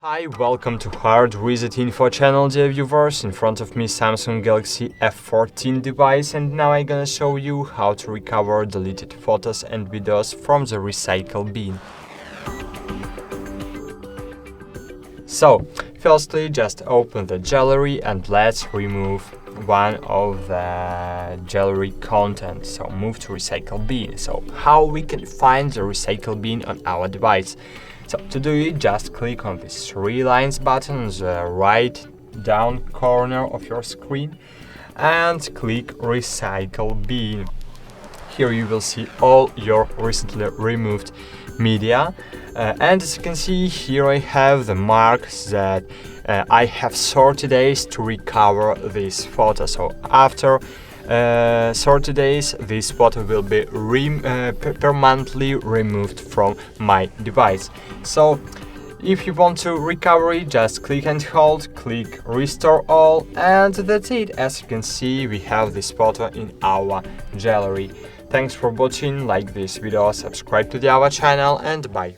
Hi, welcome to HardReset.Info channel, dear viewers. In front of me Samsung Galaxy F14 device, and now I'm gonna show you how to recover deleted photos and videos from the recycle bin. So, firstly, just open the gallery and let's remove one of the gallery content. So move to recycle bin. So how we can find the recycle bin on our device? So to do it, just click on this three lines button on the right down corner of your screen and click recycle bin. Here you will see all your recently removed media, and as you can see here I have the mark that I have 30 days to recover this photo. So after 30 days this photo will be permanently removed from my device. So if you want to recover it, just click and hold, click restore all, and that's it. As you can see, we have this photo in our gallery. Thanks for watching, like this video, subscribe to our channel, and bye.